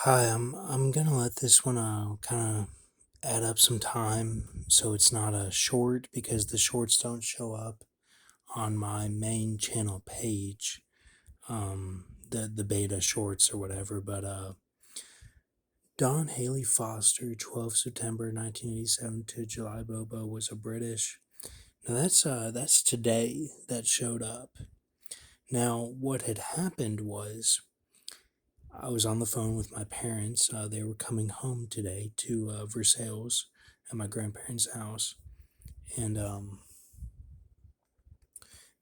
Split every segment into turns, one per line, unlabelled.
Hi, I'm gonna let this one kind of add up some time so it's not a short because the shorts don't show up on my main channel page. The beta shorts or whatever, but Don Haley Foster, 12 September 1987 to July Bobo was a British. Now that's today that showed up. Now what had happened was I was on the phone with my parents. They were coming home today to Versailles at my grandparents' house, and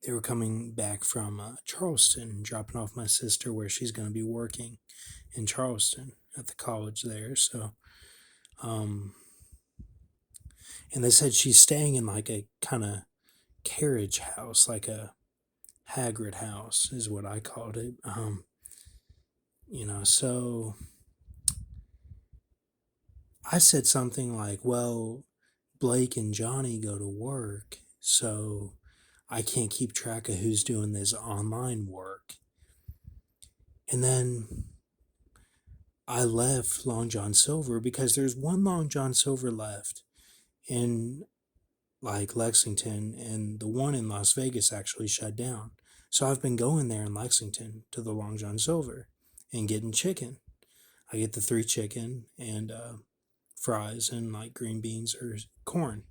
they were coming back from Charleston, dropping off my sister where she's going to be working in Charleston at the college there. Um, and they said she's staying in like a kind of carriage house, like a Hagrid house, is what I called it. So I said something like, well, Blake and Johnny go to work, so I can't keep track of who's doing this online work. And then I left Long John Silver because there's one Long John Silver left in like Lexington, and the one in Las Vegas actually shut down. So I've been going there in Lexington to the Long John Silver and getting chicken. I get the three chicken and fries and like green beans or corn.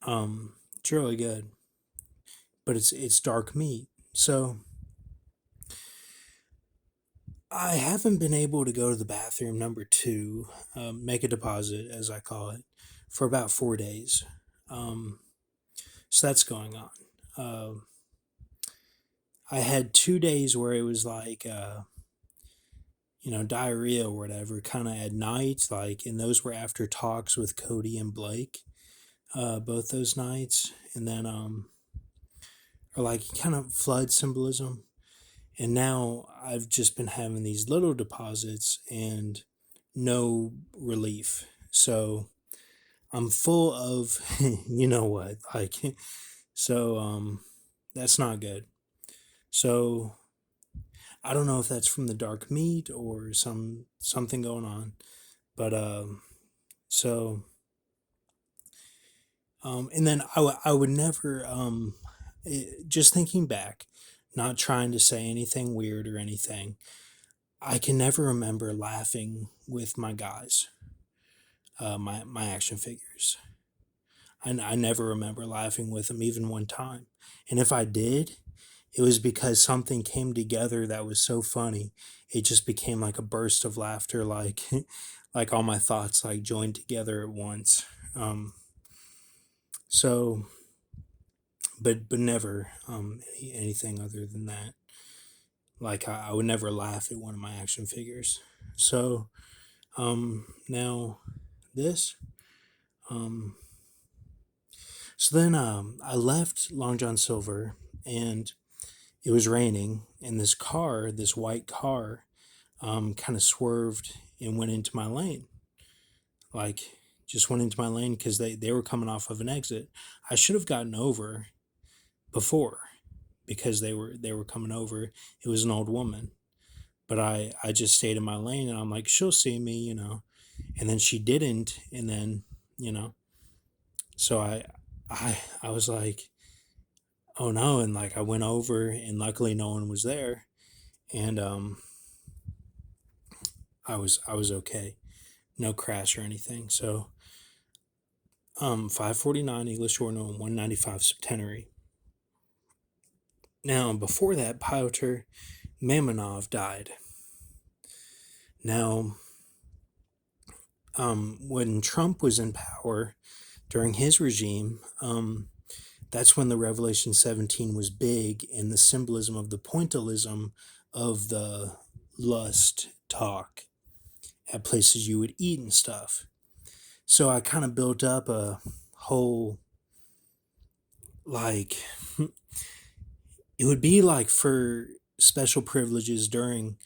It's really good, but it's dark meat. So I haven't been able to go to the bathroom number two, make a deposit as I call it, for about 4 days. Um, so that's going on. Uh, I had 2 days where it was like diarrhea or whatever, kind of at night, like, and those were after talks with Cody and Blake, both those nights, and then or like kind of flood symbolism. And now I've just been having these little deposits and no relief. So I'm full of, you know what, like, so that's not good. So I don't know if that's from the dark meat or something going on, but so and then I would never just thinking back, not trying to say anything weird or anything. I can never remember laughing with my guys, my action figures. I never remember laughing with them even one time. And if I did, it was because something came together that was so funny. It just became like a burst of laughter, like like all my thoughts like joined together at once. Um, so, but never anything other than that. Like I would never laugh at one of my action figures. So now this. Um, so then I left Long John Silver, and it was raining, and this car, this white car, kind of swerved and went into my lane. Like, just went into my lane because they were coming off of an exit. I should have gotten over before because they were coming over. It was an old woman, but I just stayed in my lane, and I'm like, she'll see me, and then she didn't, and then you know, so I was like, oh no, and like I went over, and luckily no one was there, and I was okay, no crash or anything. So 549 English Ordinal and 195 Septenary. Now before that, Piotr Mamonov died. Now when Trump was in power during his regime, that's when the Revelation 17 was big, and the symbolism of the pointillism of the lust talk at places you would eat and stuff. So I kind of built up a whole, like, it would be like for special privileges during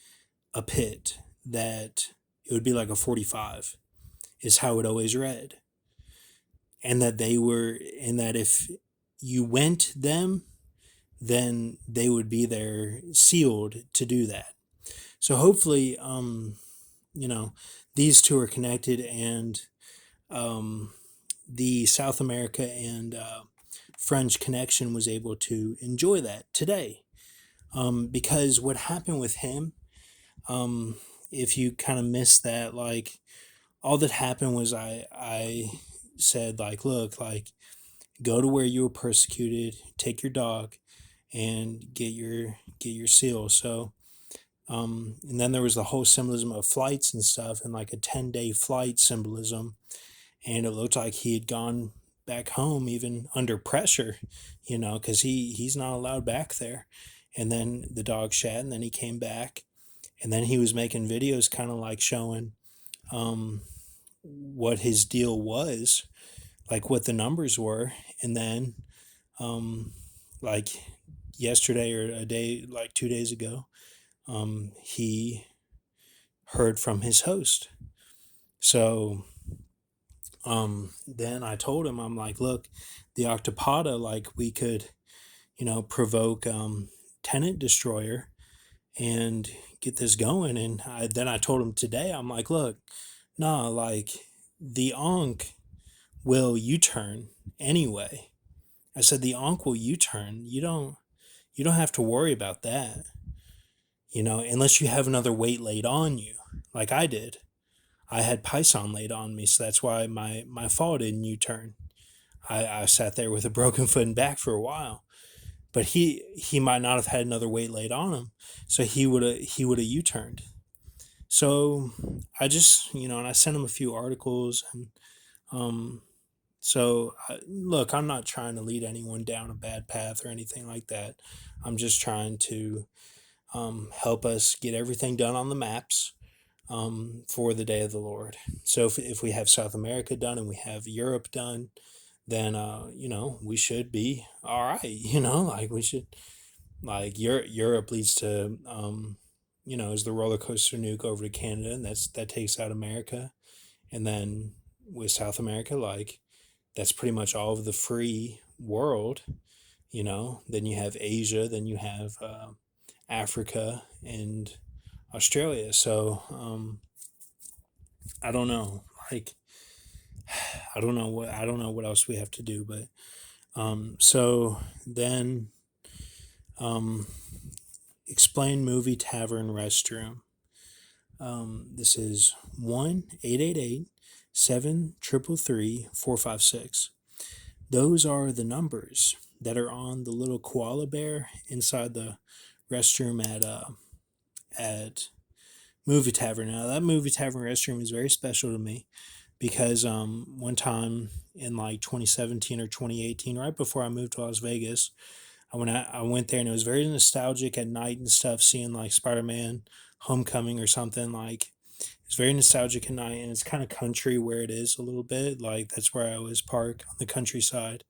a pit, that it would be like a 45 is how it always read. And that if you went them, then they would be there sealed to do that. So hopefully, you know, these two are connected, and um, the South America and French connection was able to enjoy that today. Because what happened with him, um, if you kind of missed that, like all that happened was I said like, look, like go to where you were persecuted, take your dog, and get your seal. So and then there was the whole symbolism of flights and stuff, and like a 10-day flight symbolism, and it looked like he had gone back home even under pressure, because he's not allowed back there. And then the dog shat, and then he came back, and then he was making videos, kind of like showing um, what his deal was, like what the numbers were, and then um, like yesterday or a day, like 2 days ago, he heard from his host. So then I told him, I'm like, look, the octopoda, like we could, provoke Tenant Destroyer and get this going. And then I told him today, I'm like, look, nah, like the Ankh will U-turn anyway. I said the Ankh will U-turn. You don't have to worry about that, unless you have another weight laid on you, like I did. I had Python laid on me, so that's why my fall didn't U-turn. I sat there with a broken foot and back for a while, but he might not have had another weight laid on him, so he would have U-turned. So I just and I sent him a few articles, and um, look, I'm not trying to lead anyone down a bad path or anything like that. I'm just trying to help us get everything done on the maps for the day of the Lord. So if we have South America done and we have Europe done, then we should be all right. Like we should, like Europe leads to is the roller coaster nuke over to Canada, and that takes out America, and then with South America, like that's pretty much all of the free world. Then you have Asia, then you have Africa and Australia. So I don't know, like I don't know what else we have to do, but so then um, explain movie tavern restroom. This is 1-888-733-456. Those are the numbers that are on the little koala bear inside the restroom at movie tavern. Now that movie tavern restroom is very special to me because one time in like 2017 or 2018, right before I moved to Las Vegas, I went there, and it was very nostalgic at night and stuff, seeing like Spider-Man Homecoming or something. Like it's very nostalgic at night, and it's kind of country where it is a little bit. Like that's where I always park, on the countryside,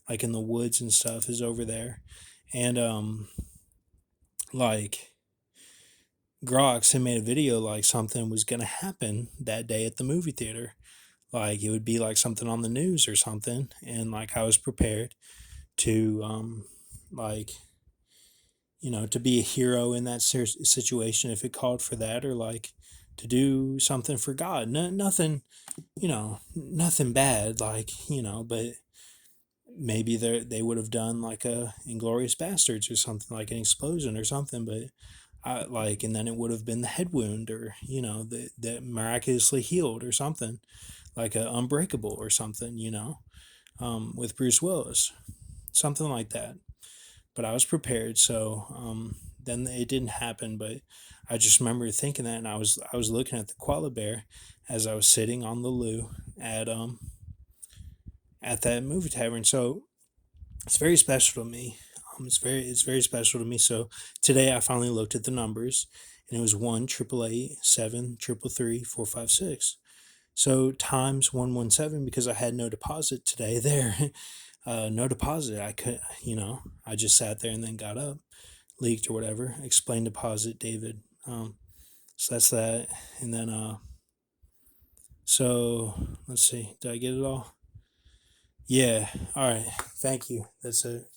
like in the woods and stuff is over there. And like Grox had made a video like something was gonna happen that day at the movie theater. Like it would be like something on the news or something, and like I was prepared to like to be a hero in that situation if it called for that, or like to do something for God. No, nothing, nothing bad, like but maybe they would have done like a Inglorious Bastards or something, like an explosion or something, but and then it would have been the head wound, or that miraculously healed or something, like a Unbreakable or something, with Bruce Willis, something like that. But I was prepared, so then it didn't happen. But I just remember thinking that, and I was looking at the koala bear as I was sitting on the loo at that movie tavern. So it's very special to me. It's very special to me. So today I finally looked at the numbers, and it was 1-888-733-456. So times 117, because I had no deposit today there. No deposit. I could, I just sat there and then got up, leaked or whatever. Explain deposit, David. So that's that. And then, so let's see. Did I get it all? Yeah. All right. Thank you. That's it.